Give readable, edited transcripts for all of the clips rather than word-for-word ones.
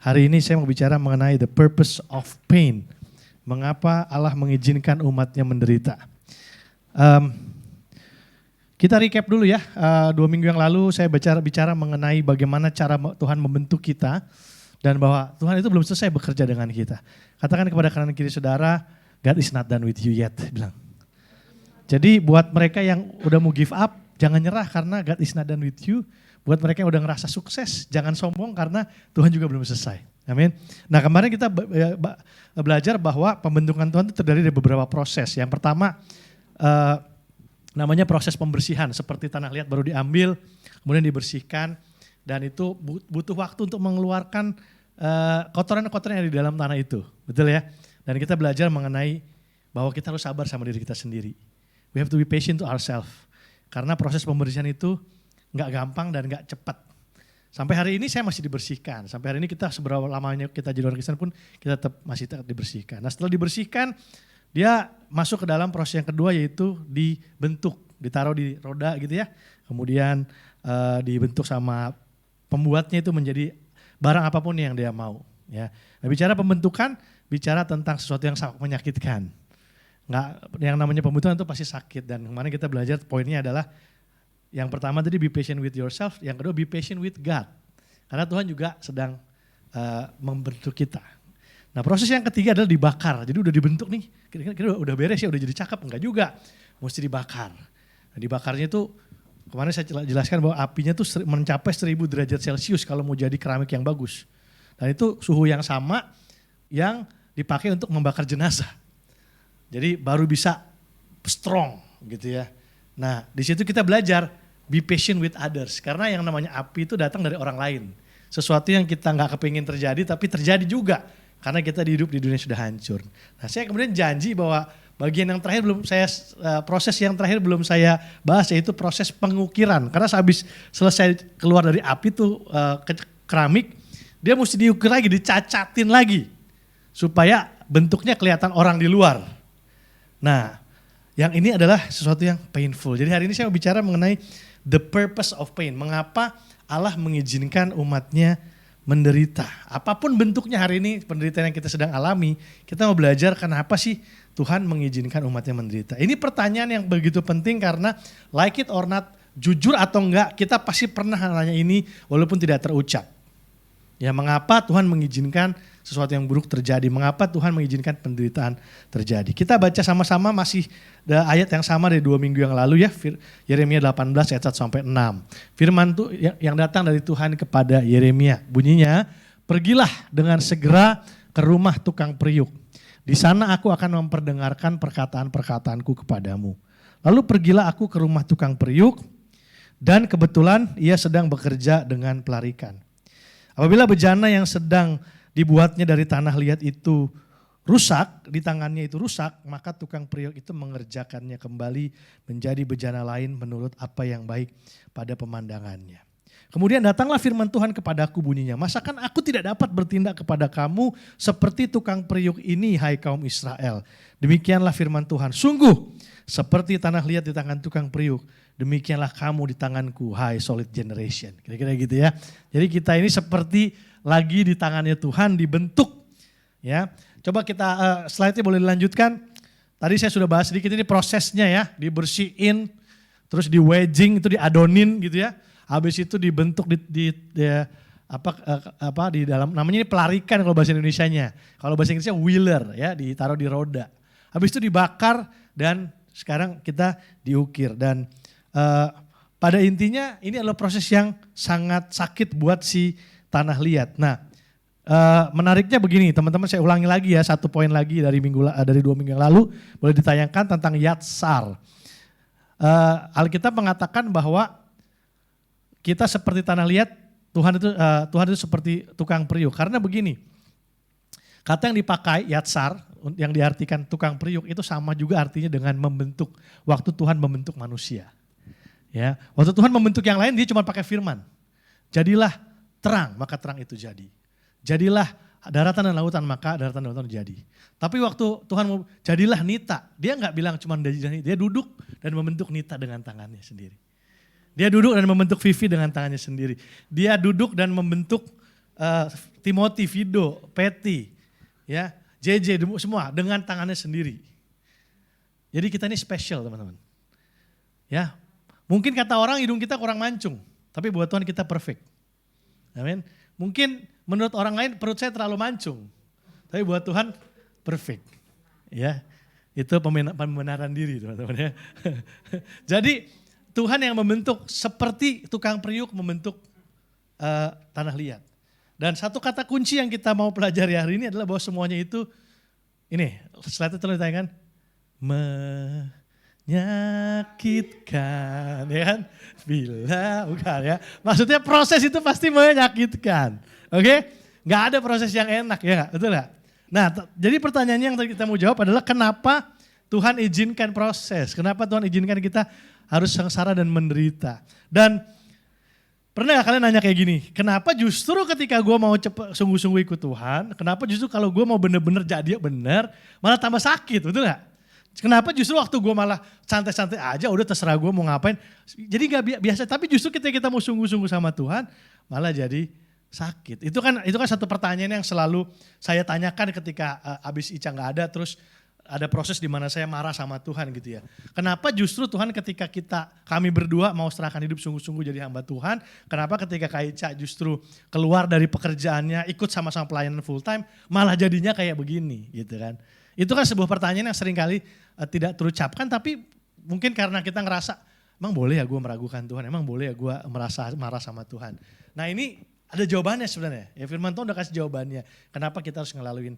Hari ini saya mau bicara mengenai the purpose of pain. Mengapa Allah mengizinkan umatnya menderita. Kita recap dulu ya, 2 minggu yang lalu saya bicara mengenai bagaimana cara Tuhan membentuk kita. Dan bahwa Tuhan itu belum selesai bekerja dengan kita. Katakan kepada kanan kiri saudara, God is not done with you yet. Bilang. Jadi buat mereka yang udah mau give up, jangan nyerah karena God is not done with you. Buat mereka yang udah ngerasa sukses, jangan sombong karena Tuhan juga belum selesai. Amin. Nah kemarin kita belajar bahwa pembentukan Tuhan itu terdiri dari beberapa proses. Yang pertama namanya proses pembersihan. Seperti tanah liat baru diambil, kemudian dibersihkan. Dan itu butuh waktu untuk mengeluarkan kotoran-kotoran yang ada di dalam tanah itu. Betul ya? Dan kita belajar mengenai bahwa kita harus sabar sama diri kita sendiri. We have to be patient to ourselves. Karena proses pembersihan itu gak gampang dan gak cepat. Sampai hari ini saya masih dibersihkan. Sampai hari ini kita seberapa lamanya kita jadi orang Kristen pun kita masih tetap dibersihkan. Nah setelah dibersihkan, dia masuk ke dalam proses yang kedua yaitu dibentuk. Ditaruh di roda gitu ya. Kemudian dibentuk sama pembuatnya itu menjadi barang apapun yang dia mau. Ya. Nah, bicara pembentukan, bicara tentang sesuatu yang sangat menyakitkan. Nggak, yang namanya pembentukan itu pasti sakit. Dan kemarin kita belajar poinnya adalah yang pertama tadi be patient with yourself, yang kedua be patient with God. Karena Tuhan juga sedang membentuk kita. Nah proses yang ketiga adalah dibakar. Jadi udah dibentuk nih, kira-kira udah beres ya, udah jadi cakep. Enggak juga, mesti dibakar. Nah, dibakarnya itu kemarin saya jelaskan bahwa apinya tuh mencapai 1000 derajat Celcius kalau mau jadi keramik yang bagus. Dan itu suhu yang sama yang dipakai untuk membakar jenazah. Jadi baru bisa strong gitu ya. Nah di situ kita belajar be patient with others. Karena yang namanya api itu datang dari orang lain. Sesuatu yang kita gak kepingin terjadi tapi terjadi juga. Karena kita hidup di dunia sudah hancur. Nah saya kemudian janji bahwa bagian yang terakhir proses yang terakhir belum saya bahas yaitu proses pengukiran. Karena habis selesai keluar dari api itu keramik, dia mesti diukir lagi, dicacatin lagi. Supaya bentuknya kelihatan orang di luar. Nah yang ini adalah sesuatu yang painful. Jadi hari ini saya mau bicara mengenai the purpose of pain. Mengapa Allah mengizinkan umatnya menderita. Apapun bentuknya hari ini penderitaan yang kita sedang alami, kita mau belajar kenapa sih Tuhan mengizinkan umatnya menderita. Ini pertanyaan yang begitu penting karena like it or not, jujur atau enggak, kita pasti pernah nanya ini walaupun tidak terucap. Ya mengapa Tuhan mengizinkan sesuatu yang buruk terjadi, mengapa Tuhan mengizinkan penderitaan terjadi. Kita baca sama-sama masih ayat yang sama dari 2 minggu yang lalu ya, Yeremia 18 ayat 1 sampai 6. Firman itu yang datang dari Tuhan kepada Yeremia, bunyinya, pergilah dengan segera ke rumah tukang periuk. Di sana aku akan memperdengarkan perkataan-perkataanku kepadamu. Lalu pergilah aku ke rumah tukang periuk dan kebetulan ia sedang bekerja dengan pelarikan. Apabila bejana yang sedang dibuatnya dari tanah liat itu rusak, di tangannya itu rusak, maka tukang periuk itu mengerjakannya kembali menjadi bejana lain menurut apa yang baik pada pemandangannya. Kemudian datanglah firman Tuhan kepadaku bunyinya, masakan aku tidak dapat bertindak kepada kamu seperti tukang periuk ini hai kaum Israel. Demikianlah firman Tuhan, sungguh seperti tanah liat di tangan tukang periuk, demikianlah kamu di tanganku hai solid generation. Kira-kira gitu ya. Jadi kita ini seperti lagi di tangannya Tuhan dibentuk. Ya, coba kita slide-nya boleh dilanjutkan. Tadi saya sudah bahas sedikit ini prosesnya ya, dibersihin, terus di wedging itu diadonin gitu ya. Habis itu dibentuk di dalam, namanya ini pelarikan kalau bahasa Indonesianya. Kalau bahasa Inggrisnya wheeler ya, ditaruh di roda. Habis itu dibakar dan sekarang kita diukir. Dan pada intinya ini adalah proses yang sangat sakit buat si tanah liat. Nah, menariknya begini, teman-teman, saya ulangi lagi ya, 1 poin lagi dari 2 minggu yang lalu boleh ditayangkan tentang yatsar. Alkitab mengatakan bahwa kita seperti tanah liat, Tuhan itu seperti tukang periuk. Karena begini, kata yang dipakai yatsar yang diartikan tukang periuk itu sama juga artinya dengan membentuk, waktu Tuhan membentuk manusia. Ya, waktu Tuhan membentuk yang lain dia cuma pakai firman. Jadilah terang, maka terang itu jadi. Jadilah daratan dan lautan, maka daratan dan lautan jadi. Tapi waktu Tuhan mau jadilah nita, dia nggak bilang cuma jadi, dia duduk dan membentuk nita dengan tangannya sendiri. Dia duduk dan membentuk Vivi dengan tangannya sendiri. Dia duduk dan membentuk Timothy, Vido, Peti, ya, JJ, semua dengan tangannya sendiri. Jadi kita ini spesial teman-teman. Ya, mungkin kata orang hidung kita kurang mancung, tapi buat Tuhan kita perfect. Amin. Mungkin menurut orang lain perut saya terlalu mancung, tapi buat Tuhan perfect. Ya, itu pembenaran diri teman-teman ya. Jadi Tuhan yang membentuk seperti tukang periuk membentuk tanah liat. Dan satu kata kunci yang kita mau pelajari hari ini adalah bahwa semuanya itu, ini slide-nya tolong ditayangkan, menyakitkan, ya kan? Bila bukan ya. Maksudnya proses itu pasti menyakitkan. Oke? Nggak ada proses yang enak ya nggak? Betul nggak? Nah jadi pertanyaannya yang kita mau jawab adalah kenapa Tuhan izinkan proses? Kenapa Tuhan izinkan kita harus sengsara dan menderita? Dan pernah gak kalian nanya kayak gini, kenapa justru ketika gue mau sungguh-sungguh ikut Tuhan, kenapa justru kalau gue mau bener-bener jadi bener, malah tambah sakit, betul gak? Kenapa justru waktu gue malah santai-santai aja, udah terserah gue mau ngapain. Jadi gak biasa, tapi justru ketika kita mau sungguh-sungguh sama Tuhan, malah jadi sakit. Itu kan satu pertanyaan yang selalu saya tanyakan ketika abis Ica gak ada, terus ada proses di mana saya marah sama Tuhan gitu ya. Kenapa justru Tuhan ketika kami berdua mau serahkan hidup sungguh-sungguh jadi hamba Tuhan, kenapa ketika Kak Ica justru keluar dari pekerjaannya, ikut sama-sama pelayanan full time, malah jadinya kayak begini gitu kan. Itu kan sebuah pertanyaan yang seringkali tidak terucapkan, tapi mungkin karena kita ngerasa, emang boleh ya gue meragukan Tuhan, emang boleh ya gue merasa marah sama Tuhan. Nah ini ada jawabannya sebenarnya, ya firman Tuhan udah kasih jawabannya. Kenapa kita harus ngelaluin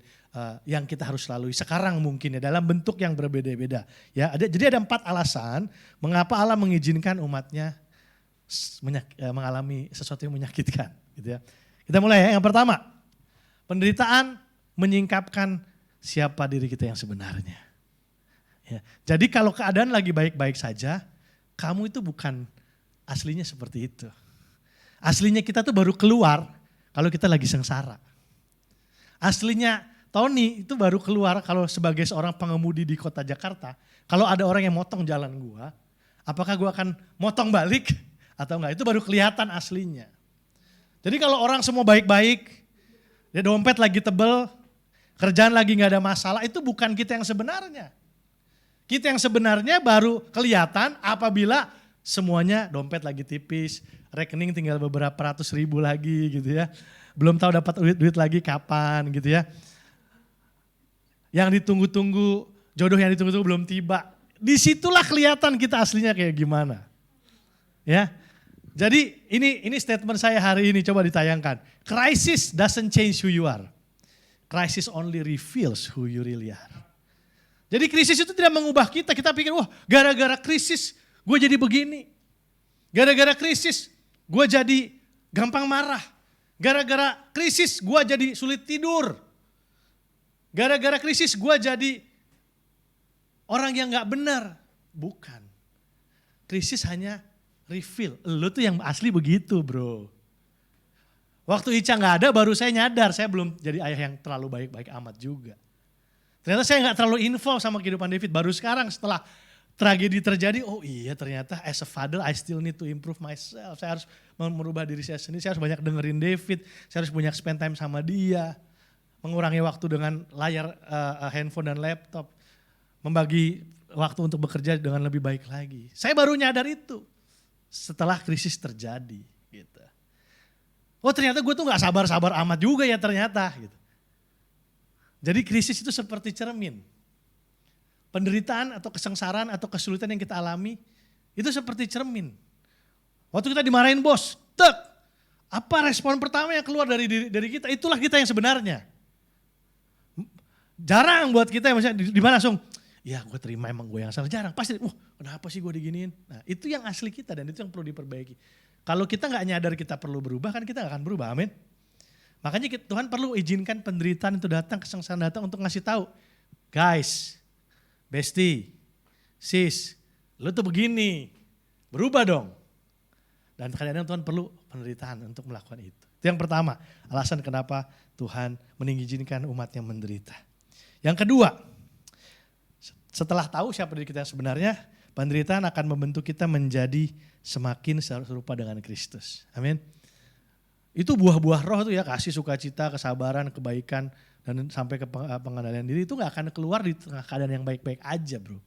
yang kita harus lalui sekarang mungkin ya, dalam bentuk yang berbeda-beda. Ya, jadi ada 4 alasan mengapa Allah mengizinkan umatnya mengalami sesuatu yang menyakitkan. Gitu ya. Kita mulai ya, yang pertama, penderitaan menyingkapkan siapa diri kita yang sebenarnya. Ya, jadi kalau keadaan lagi baik-baik saja, kamu itu bukan aslinya seperti itu. Aslinya kita tuh baru keluar kalau kita lagi sengsara. Aslinya Tony itu baru keluar kalau sebagai seorang pengemudi di kota Jakarta. Kalau ada orang yang motong jalan gua, apakah gua akan motong balik atau enggak? Itu baru kelihatan aslinya. Jadi kalau orang semua baik-baik, dia dompet lagi tebel, kerjaan lagi gak ada masalah, itu bukan kita yang sebenarnya. Kita yang sebenarnya baru kelihatan apabila semuanya dompet lagi tipis, rekening tinggal beberapa ratus ribu lagi gitu ya. Belum tahu dapat duit lagi kapan gitu ya. Yang ditunggu-tunggu, jodoh yang ditunggu-tunggu belum tiba. Disitulah kelihatan kita aslinya kayak gimana. Ya. Jadi ini statement saya hari ini, coba ditayangkan. Crisis doesn't change who you are. Crisis only reveals who you really are. Jadi krisis itu tidak mengubah kita. Kita pikir, wah gara-gara krisis gue jadi begini. Gara-gara krisis gue jadi gampang marah. Gara-gara krisis gue jadi sulit tidur. Gara-gara krisis gue jadi orang yang gak benar. Bukan. Krisis hanya reveal. Lu tuh yang asli begitu bro. Waktu Ica gak ada baru saya nyadar. Saya belum jadi ayah yang terlalu baik-baik amat juga. Ternyata saya gak terlalu involved sama kehidupan David. Baru sekarang setelah tragedi terjadi, oh iya ternyata as a father I still need to improve myself. Saya harus merubah diri saya sendiri, saya harus banyak dengerin David, saya harus banyak spend time sama dia. Mengurangi waktu dengan layar handphone dan laptop. Membagi waktu untuk bekerja dengan lebih baik lagi. Saya baru nyadar itu setelah krisis terjadi. Gitu. Oh ternyata gue tuh gak sabar-sabar amat juga ya ternyata. Gitu. Jadi krisis itu seperti cermin. Penderitaan atau kesengsaraan atau kesulitan yang kita alami itu seperti cermin. Waktu kita dimarahin bos, apa respon pertama yang keluar dari kita? Itulah kita yang sebenarnya. Jarang buat kita yang misalnya di mana langsung, ya gue terima emang gue yang salah. Jarang, pasti, kenapa sih gue diginiin? Nah itu yang asli kita dan itu yang perlu diperbaiki. Kalau kita gak nyadar kita perlu berubah kan kita gak akan berubah, amin. Makanya Tuhan perlu izinkan penderitaan itu datang, kesengsaraan datang untuk ngasih tahu, guys, bestie, sis, lu tuh begini, berubah dong. Dan kadang-kadang Tuhan perlu penderitaan untuk melakukan itu. Itu yang pertama, alasan kenapa Tuhan mengizinkan umatnya menderita. Yang kedua, setelah tahu siapa diri kita sebenarnya, penderitaan akan membentuk kita menjadi semakin serupa dengan Kristus. Amin. Itu buah-buah roh tuh ya, kasih, sukacita, kesabaran, kebaikan, dan sampai ke pengendalian diri itu gak akan keluar di tengah keadaan yang baik-baik aja bro.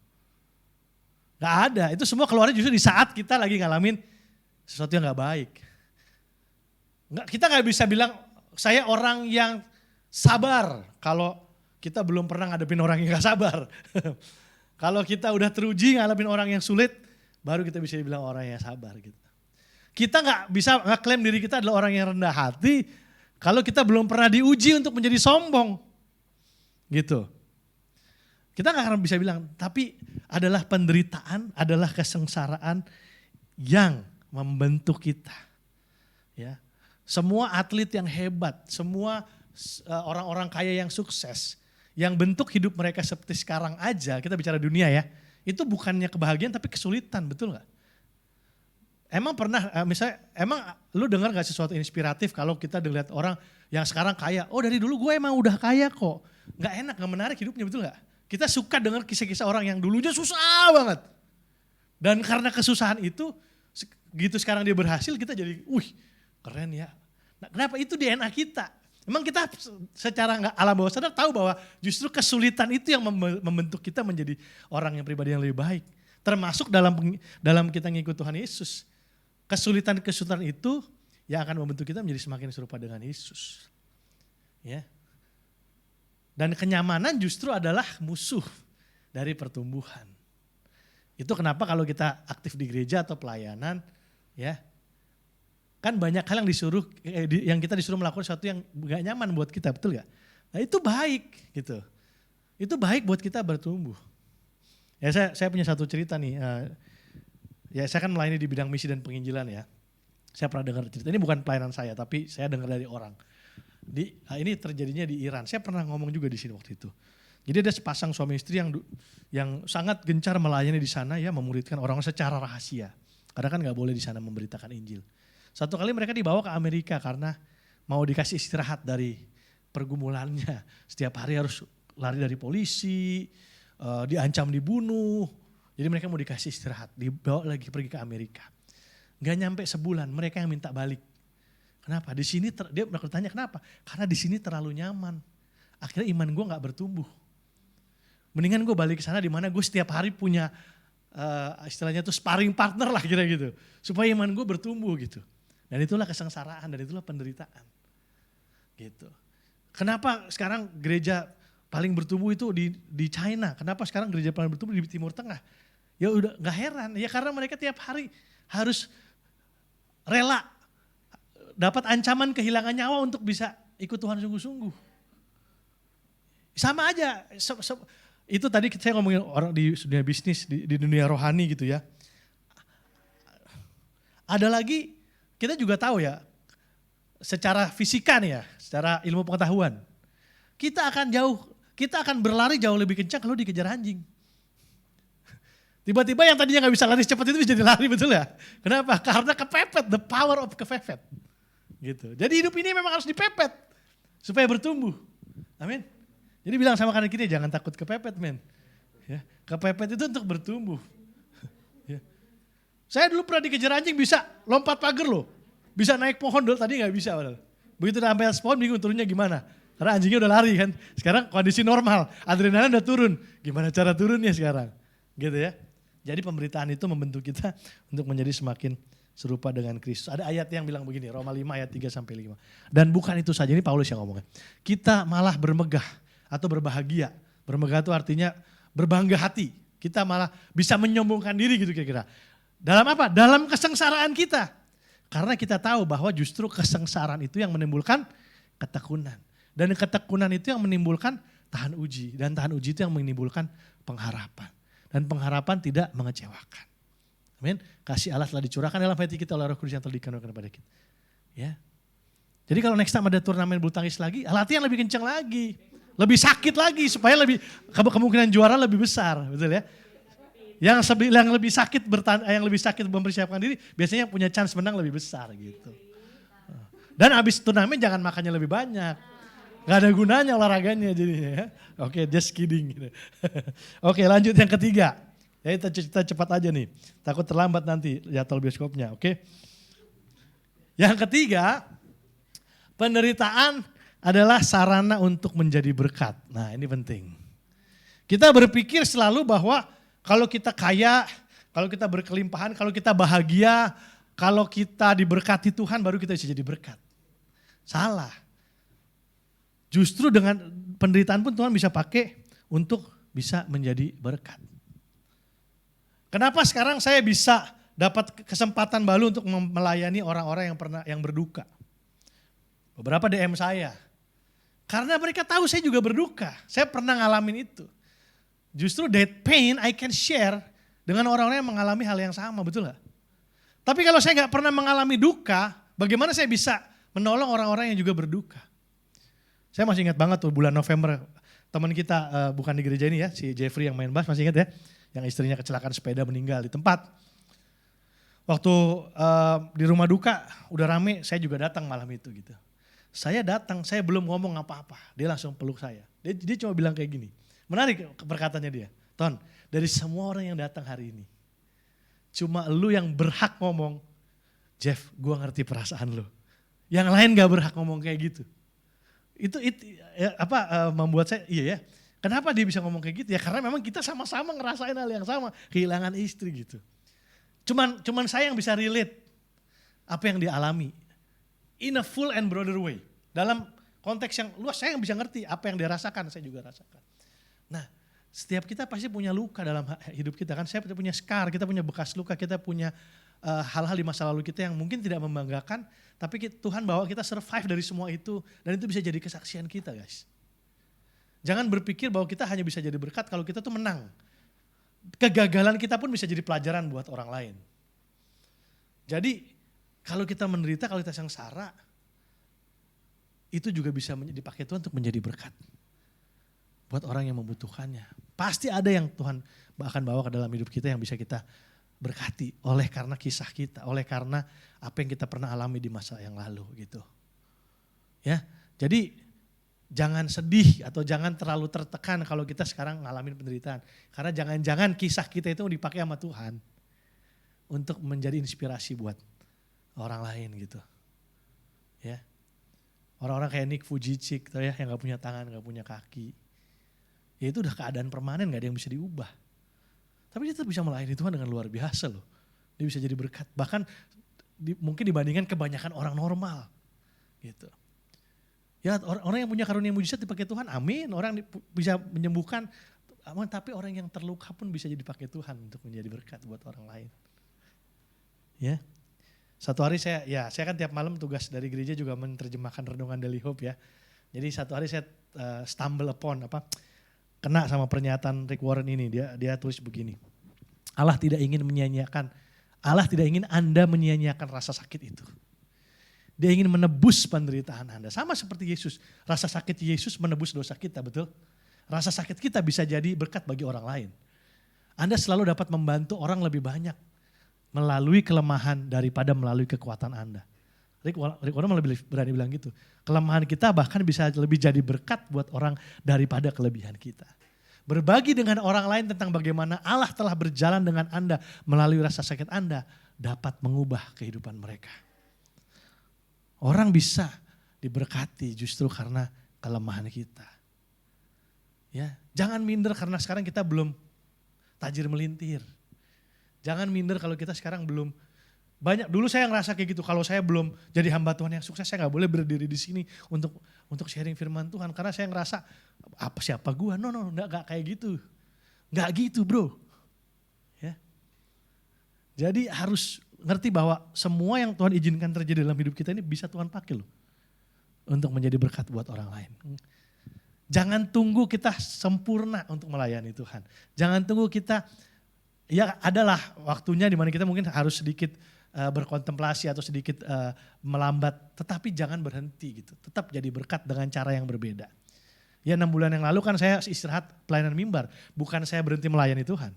Gak ada, itu semua keluarnya justru di saat kita lagi ngalamin sesuatu yang gak baik. Kita gak bisa bilang saya orang yang sabar kalau kita belum pernah ngadepin orang yang gak sabar. Kalau kita udah teruji ngadepin orang yang sulit, baru kita bisa dibilang orang yang sabar gitu. Kita gak bisa ngeklaim diri kita adalah orang yang rendah hati kalau kita belum pernah diuji untuk menjadi sombong. Gitu. Kita gak akan bisa bilang, tapi adalah penderitaan, adalah kesengsaraan yang membentuk kita. Ya. Semua atlet yang hebat, semua orang-orang kaya yang sukses, yang bentuk hidup mereka seperti sekarang aja, kita bicara dunia ya, itu bukannya kebahagiaan tapi kesulitan, betul gak? Emang pernah, misalnya, emang lu dengar gak sesuatu inspiratif kalau kita dilihat orang yang sekarang kaya, oh dari dulu gue emang udah kaya kok. Gak enak, gak menarik hidupnya, betul gak? Kita suka dengar kisah-kisah orang yang dulunya susah banget. Dan karena kesusahan itu, gitu sekarang dia berhasil, kita jadi, wih keren ya. Nah, kenapa? Itu DNA kita. Emang kita secara gak alam bawah sadar tahu bahwa justru kesulitan itu yang membentuk kita menjadi orang yang pribadi yang lebih baik. Termasuk dalam kita ngikut Tuhan Yesus. Kesulitan-kesulitan itu yang akan membentuk kita menjadi semakin serupa dengan Yesus. Ya. Dan kenyamanan justru adalah musuh dari pertumbuhan. Itu kenapa kalau kita aktif di gereja atau pelayanan, ya, kan banyak hal yang kita disuruh melakukan sesuatu yang gak nyaman buat kita, betul gak? Nah itu baik gitu. Itu baik buat kita bertumbuh. Ya saya punya satu cerita nih. Ya saya kan melayani di bidang misi dan penginjilan ya. Saya pernah dengar cerita, ini bukan pelayanan saya tapi saya dengar dari orang. Ini terjadinya di Iran. Saya pernah ngomong juga di sini waktu itu. Jadi ada sepasang suami istri yang sangat gencar melayani di sana ya, memuridkan orang secara rahasia. Karena kan gak boleh di sana memberitakan Injil. Satu kali mereka dibawa ke Amerika karena mau dikasih istirahat dari pergumulannya. Setiap hari harus lari dari polisi, diancam dibunuh. Jadi mereka mau dikasih istirahat, dibawa lagi pergi ke Amerika. Gak nyampe sebulan mereka yang minta balik. Kenapa? Di sini dia bertanya kenapa? Karena di sini terlalu nyaman. Akhirnya iman gue gak bertumbuh. Mendingan gue balik ke sana di mana gue setiap hari punya istilahnya tuh sparring partner lah kira gitu. Supaya iman gue bertumbuh gitu. Dan itulah kesengsaraan, dan itulah penderitaan. Gitu. Kenapa sekarang gereja paling bertumbuh itu di China? Kenapa sekarang gereja paling bertumbuh di Timur Tengah? Ya udah gak heran, ya karena mereka tiap hari harus rela dapat ancaman kehilangan nyawa untuk bisa ikut Tuhan sungguh-sungguh. Sama aja, itu tadi saya ngomongin orang di dunia bisnis, di dunia rohani gitu ya. Ada lagi, kita juga tahu ya, secara fisika nih ya, secara ilmu pengetahuan, kita akan berlari jauh lebih kencang kalau dikejar anjing. Tiba-tiba yang tadinya gak bisa lari cepat itu bisa jadi lari, betul ya? Kenapa? Karena kepepet, the power of kepepet. Gitu. Jadi hidup ini memang harus dipepet supaya bertumbuh. Amin. Jadi bilang sama kanan kiri, jangan takut kepepet men. Ya, kepepet itu untuk bertumbuh. Ya. Saya dulu pernah dikejar anjing bisa lompat pagar loh. Bisa naik pohon dulu, tadi gak bisa padahal. Begitu udah sampai pohon bingung turunnya gimana. Karena anjingnya udah lari kan. Sekarang kondisi normal, adrenalin udah turun. Gimana cara turunnya sekarang? Gitu ya. Jadi pemberitaan itu membentuk kita untuk menjadi semakin serupa dengan Kristus. Ada ayat yang bilang begini, Roma 5 ayat 3-5. Dan bukan itu saja, ini Paulus yang ngomongnya. Kita malah bermegah atau berbahagia. Bermegah itu artinya berbangga hati. Kita malah bisa menyombongkan diri gitu kira-kira. Dalam apa? Dalam kesengsaraan kita. Karena kita tahu bahwa justru kesengsaraan itu yang menimbulkan ketekunan. Dan ketekunan itu yang menimbulkan tahan uji. Dan tahan uji itu yang menimbulkan pengharapan. Dan pengharapan tidak mengecewakan. Amin. Kasih Allah telah dicurahkan dalam hati kita oleh Roh Kudus yang telah dikaruniakan kepada kita. Ya. Jadi kalau next time ada turnamen bulu tangkis lagi, latihan lebih kencang lagi. Lebih sakit lagi supaya kemungkinan juara lebih besar, betul ya? Yang lebih sakit yang lebih sakit mempersiapkan diri biasanya punya chance menang lebih besar gitu. Dan abis turnamen jangan makannya lebih banyak. Gak ada gunanya olahraganya jadinya ya. Oke, just kidding. Oke, lanjut yang ketiga. Ya kita cepat aja nih. Takut terlambat nanti jadwal bioskopnya, oke. Yang ketiga, Penderitaan adalah sarana untuk menjadi berkat. Nah ini penting. Kita berpikir selalu bahwa kalau kita kaya, kalau kita berkelimpahan, kalau kita bahagia, kalau kita diberkati Tuhan baru kita bisa jadi berkat. Salah. Justru dengan penderitaan pun Tuhan bisa pakai untuk bisa menjadi berkat. Kenapa sekarang saya bisa dapat kesempatan baru untuk melayani orang-orang yang berduka? Beberapa DM saya. Karena mereka tahu saya juga berduka. Saya pernah ngalamin itu. Justru that pain I can share dengan orang-orang yang mengalami hal yang sama, betul gak? Tapi kalau saya gak pernah mengalami duka, bagaimana saya bisa menolong orang-orang yang juga berduka? Saya masih ingat banget tuh bulan November, teman kita bukan di gereja ini ya, si Jeffrey yang main bass, masih ingat ya? Yang istrinya kecelakaan sepeda meninggal di tempat. Waktu di rumah duka udah rame, saya juga datang malam itu gitu. Saya datang, saya belum ngomong apa-apa, dia langsung peluk saya. Dia cuma bilang kayak gini, menarik perkataannya dia. Ton, dari semua orang yang datang hari ini, cuma lu yang berhak ngomong, Jeff, gua ngerti perasaan lu. Yang lain gak berhak ngomong kayak gitu. Itu membuat saya, iya ya, kenapa dia bisa ngomong kayak gitu? Ya karena memang kita sama-sama ngerasain hal yang sama, kehilangan istri gitu. Cuman saya yang bisa relate apa yang dia alami. In a full and broader way. Dalam konteks yang luas, saya yang bisa ngerti apa yang dia rasakan, saya juga rasakan. Nah, setiap kita pasti punya luka dalam hidup kita kan. Saya punya scar, kita punya bekas luka, kita punya hal-hal di masa lalu kita yang mungkin tidak membanggakan. Tapi Tuhan bawa kita survive dari semua itu. Dan itu bisa jadi kesaksian kita guys. Jangan berpikir bahwa kita hanya bisa jadi berkat kalau kita tuh menang. Kegagalan kita pun bisa jadi pelajaran buat orang lain. Jadi kalau kita menderita, kalau kita sengsara, itu juga bisa dipakai Tuhan untuk menjadi berkat. Buat orang yang membutuhkannya. Pasti ada yang Tuhan akan bawa ke dalam hidup kita yang bisa kita berkati. Oleh karena kisah kita, oleh karena apa yang kita pernah alami di masa yang lalu gitu. Ya, jadi jangan sedih atau jangan terlalu tertekan kalau kita sekarang ngalamin penderitaan. Karena jangan-jangan kisah kita itu dipakai sama Tuhan untuk menjadi inspirasi buat orang lain gitu. Ya. Orang-orang kayak Nick Vujicic tuh ya, yang gak punya tangan, gak punya kaki. Ya itu udah keadaan permanen, gak ada yang bisa diubah. Tapi dia tetap bisa melayani Tuhan dengan luar biasa loh. Dia bisa jadi berkat. Bahkan mungkin dibandingkan kebanyakan orang normal. Gitu. Ya orang yang punya karunia mujizat dipakai Tuhan, amin. Orang bisa menyembuhkan, amin. Tapi orang yang terluka pun bisa jadi dipakai Tuhan untuk menjadi berkat buat orang lain. Ya. Satu hari saya kan tiap malam tugas dari gereja juga menerjemahkan renungan Daily Hope ya. Jadi satu hari saya stumble upon kena sama pernyataan Rick Warren ini. Dia tulis begini. Allah tidak ingin Anda menyia-nyiakan rasa sakit itu. Dia ingin menebus penderitaan Anda. Sama seperti Yesus. Rasa sakit Yesus menebus dosa kita, betul? Rasa sakit kita bisa jadi berkat bagi orang lain. Anda selalu dapat membantu orang lebih banyak melalui kelemahan daripada melalui kekuatan Anda. Rick Warren lebih berani bilang gitu. Kelemahan kita bahkan bisa lebih jadi berkat buat orang daripada kelebihan kita. Berbagi dengan orang lain tentang bagaimana Allah telah berjalan dengan Anda melalui rasa sakit Anda dapat mengubah kehidupan mereka. Orang bisa diberkati justru karena kelemahan kita. Ya, jangan minder karena sekarang kita belum tajir melintir. Jangan minder kalau kita sekarang belum banyak. Dulu saya ngerasa kayak gitu, kalau saya belum jadi hamba Tuhan yang sukses, saya gak boleh berdiri di sini untuk sharing firman Tuhan. Karena saya ngerasa, siapa gua? No, gak kayak gitu. Gak gitu bro. Ya. Jadi harus ngerti bahwa semua yang Tuhan izinkan terjadi dalam hidup kita ini bisa Tuhan pakai loh. Untuk menjadi berkat buat orang lain. Jangan tunggu kita sempurna untuk melayani Tuhan. Jangan tunggu kita, ya adalah waktunya dimana kita mungkin harus sedikit berkontemplasi atau sedikit melambat. Tetapi jangan berhenti gitu. Tetap jadi berkat dengan cara yang berbeda. Ya 6 bulan yang lalu kan saya istirahat pelayanan mimbar. Bukan saya berhenti melayani Tuhan.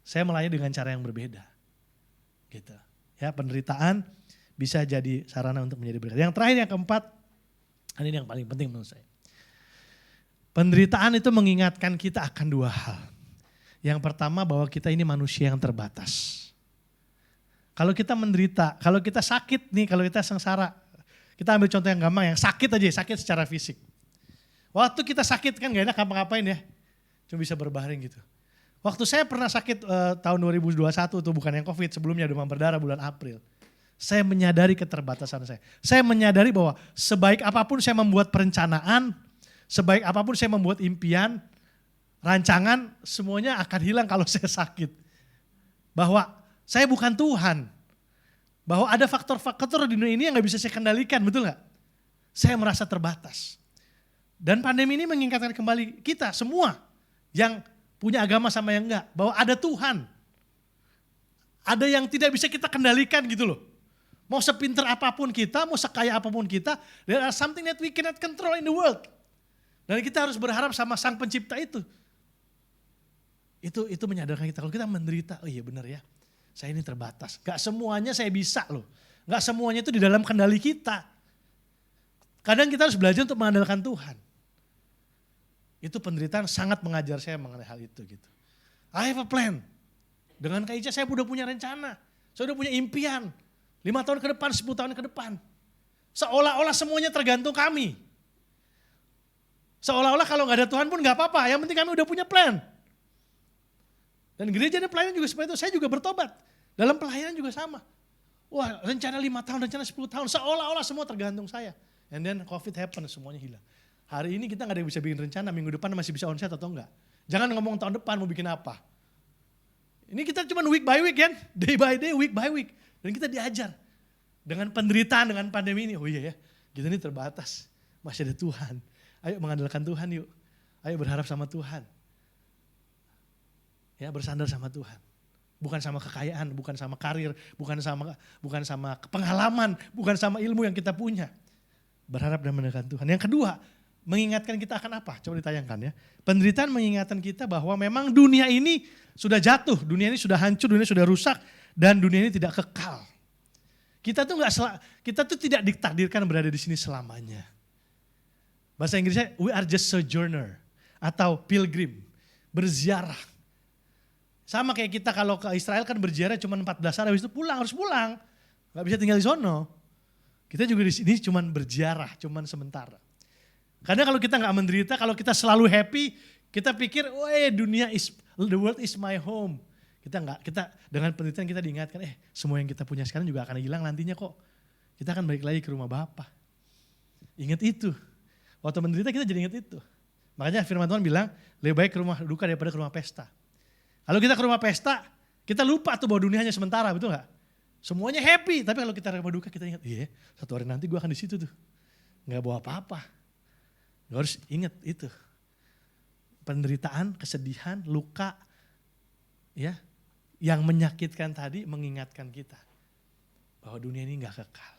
Saya melayani dengan cara yang berbeda. Gitu. Ya, penderitaan bisa jadi sarana untuk menjadi berkat. Yang terakhir, yang keempat, ini yang paling penting menurut saya. Penderitaan itu mengingatkan kita akan 2 hal. Yang pertama bahwa kita ini manusia yang terbatas. Kalau kita menderita, kalau kita sakit nih, kalau kita sengsara, Kita ambil contoh yang gampang, yang sakit aja, sakit secara fisik. Waktu kita sakit kan gak enak ngapa-ngapain ya. Cuma bisa berbaring gitu. Waktu saya pernah sakit tahun 2021 tuh, bukan yang COVID, sebelumnya demam berdarah bulan April. Saya menyadari keterbatasan saya. Saya menyadari bahwa sebaik apapun saya membuat perencanaan, sebaik apapun saya membuat impian, rancangan, semuanya akan hilang kalau saya sakit. Bahwa saya bukan Tuhan. Bahwa ada faktor-faktor di dunia ini yang gak bisa saya kendalikan, betul gak? Saya merasa terbatas. Dan pandemi ini mengingatkan kembali kita semua yang punya agama sama yang enggak. Bahwa ada Tuhan. Ada yang tidak bisa kita kendalikan gitu loh. Mau sepinter apapun kita, mau sekaya apapun kita, there are something that we cannot control in the world. Dan kita harus berharap sama Sang Pencipta itu. Itu menyadarkan kita, kalau kita menderita, oh iya benar ya. Saya ini terbatas. Gak semuanya saya bisa loh. Gak semuanya itu di dalam kendali kita. Kadang kita harus belajar untuk mengandalkan Tuhan. Itu penderitaan sangat mengajar saya mengenai hal itu gitu. I have a plan. Dengan Kak Ica saya udah punya rencana. Saya udah punya impian. 5 tahun ke depan, 10 tahun ke depan. Seolah-olah semuanya tergantung kami. Seolah-olah kalau gak ada Tuhan pun gak apa-apa. Yang penting kami udah punya plan. Dan gereja dan pelayanan juga seperti itu. Saya juga bertobat. Dalam pelayanan juga sama. Wah, rencana 5 tahun, rencana 10 tahun. Seolah-olah semua tergantung saya. And then COVID happen, semuanya hilang. Hari ini kita gak ada yang bisa bikin rencana, minggu depan masih bisa onsite atau enggak. Jangan ngomong tahun depan mau bikin apa. Ini kita cuma week by week kan. Day by day, week by week. Dan kita diajar. Dengan penderitaan, dengan pandemi ini. Oh iya ya, kita ini terbatas. Masih ada Tuhan. Ayo mengandalkan Tuhan yuk. Ayo berharap sama Tuhan. Ya, bersandar sama Tuhan. Bukan sama kekayaan, bukan sama karir, bukan sama pengalaman, bukan sama ilmu yang kita punya. Berharap dan mendekatkan Tuhan. Yang kedua, mengingatkan kita akan apa? Coba ditayangkan ya. Penderitaan mengingatkan kita bahwa memang dunia ini sudah jatuh, dunia ini sudah hancur, dunia ini sudah rusak, dan dunia ini tidak kekal. Kita tuh tidak ditakdirkan berada di sini selamanya. Bahasa Inggrisnya, we are just sojourner atau pilgrim, berziarah. Sama kayak kita kalau ke Israel kan berziarah cuma 14 hari, habis itu harus pulang. Gak bisa tinggal di sono. Kita juga di sini cuma berziarah, cuma sementara. Karena kalau kita gak menderita, kalau kita selalu happy, kita pikir, the world is my home. Kita dengan penderitaan kita diingatkan, semua yang kita punya sekarang juga akan hilang nantinya kok. Kita akan balik lagi ke rumah Bapa. Ingat itu. Waktu menderita kita jadi ingat itu. Makanya firman Tuhan bilang, lebih baik ke rumah duka daripada ke rumah pesta. Kalau kita ke rumah pesta, kita lupa tuh bahwa dunia hanya sementara, betul gak? Semuanya happy, tapi kalau kita ke rumah duka kita ingat, satu hari nanti gue akan di situ tuh. Gak bawa apa-apa. Gak harus ingat itu. Penderitaan, kesedihan, luka, ya, yang menyakitkan tadi mengingatkan kita. Bahwa dunia ini gak kekal.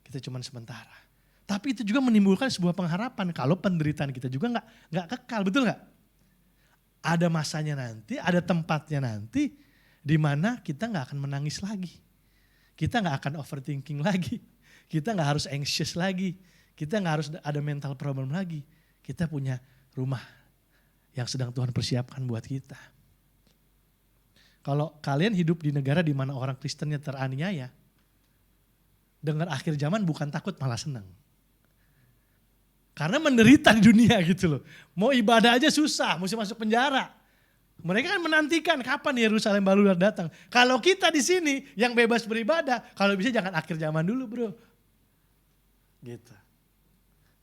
Kita cuma sementara. Tapi itu juga menimbulkan sebuah pengharapan kalau penderitaan kita juga gak kekal, betul gak? Ada masanya nanti, ada tempatnya nanti di mana kita gak akan menangis lagi. Kita gak akan overthinking lagi. Kita gak harus anxious lagi. Kita gak harus ada mental problem lagi. Kita punya rumah yang sedang Tuhan persiapkan buat kita. Kalau kalian hidup di negara di mana orang Kristennya teraniaya, dengar akhir zaman bukan takut malah senang. Karena menderita di dunia gitu loh. Mau ibadah aja susah, mesti masuk penjara. Mereka kan menantikan kapan Yerusalem baru datang. Kalau kita di sini yang bebas beribadah, kalau bisa jangan akhir zaman dulu bro. Gitu.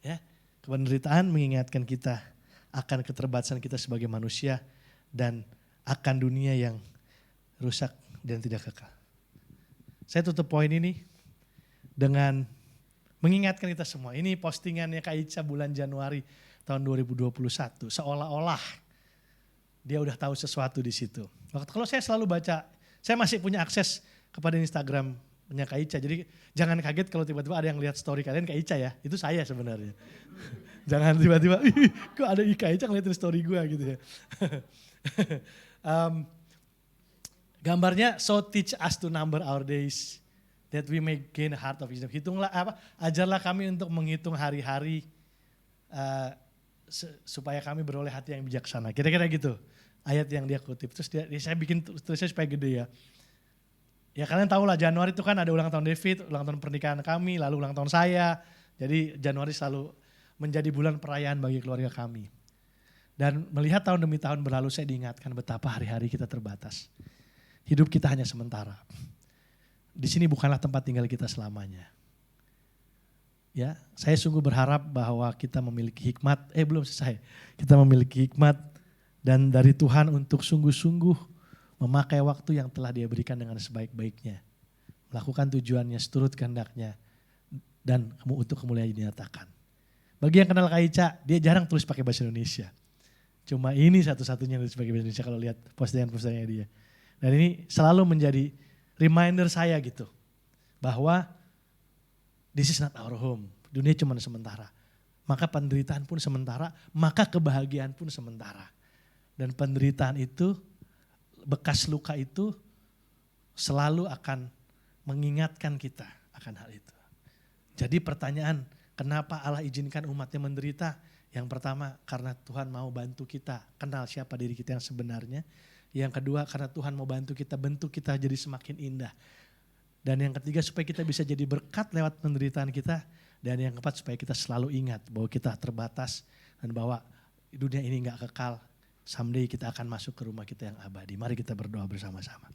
Ya, penderitaan mengingatkan kita akan keterbatasan kita sebagai manusia dan akan dunia yang rusak dan tidak kekal. Saya tutup poin ini dengan mengingatkan kita semua. Ini postingannya Kak Ica bulan Januari tahun 2021. Seolah-olah dia udah tahu sesuatu di situ. Kalau saya selalu baca, saya masih punya akses kepada Instagramnya Kak Ica. Jadi jangan kaget kalau tiba-tiba ada yang lihat story kalian Kak Ica ya. Itu saya sebenarnya. Jangan tiba-tiba, kok ada Kak Ica ngeliatin story gue gitu ya. Gambarnya, so teach us to number our days, that we may gain a heart of wisdom. Ajarlah kami untuk menghitung hari-hari supaya kami beroleh hati yang bijaksana. Kira-kira gitu ayat yang dia kutip. Terus saya bikin tulisnya supaya gede ya. Ya kalian tahu lah Januari itu kan ada ulang tahun David, ulang tahun pernikahan kami, lalu ulang tahun saya. Jadi Januari selalu menjadi bulan perayaan bagi keluarga kami. Dan melihat tahun demi tahun berlalu saya diingatkan betapa hari-hari kita terbatas. Hidup kita hanya sementara. Di sini bukanlah tempat tinggal kita selamanya. Ya, saya sungguh berharap bahwa kita memiliki hikmat, belum selesai. Kita memiliki hikmat dan dari Tuhan untuk sungguh-sungguh memakai waktu yang telah Dia berikan dengan sebaik-baiknya. Melakukan tujuannya seturut kehendaknya dan untuk kemuliaan dinyatakan. Bagi yang kenal Kak Ica, dia jarang tulis pakai bahasa Indonesia. Cuma ini satu-satunya yang tulis pakai bahasa Indonesia kalau lihat postingan-postingannya dia. Dan ini selalu menjadi reminder saya gitu. Bahwa this is not our home. Dunia cuma sementara. Maka penderitaan pun sementara, maka kebahagiaan pun sementara. Dan penderitaan itu, bekas luka itu selalu akan mengingatkan kita akan hal itu. Jadi pertanyaan, kenapa Allah izinkan umatnya menderita? Yang pertama, karena Tuhan mau bantu kita kenal siapa diri kita yang sebenarnya. Yang kedua, karena Tuhan mau bantu kita, bentuk kita jadi semakin indah. Dan yang ketiga, supaya kita bisa jadi berkat lewat penderitaan kita. Dan yang keempat, supaya kita selalu ingat bahwa kita terbatas dan bahwa dunia ini gak kekal. Someday kita akan masuk ke rumah kita yang abadi. Mari kita berdoa bersama-sama.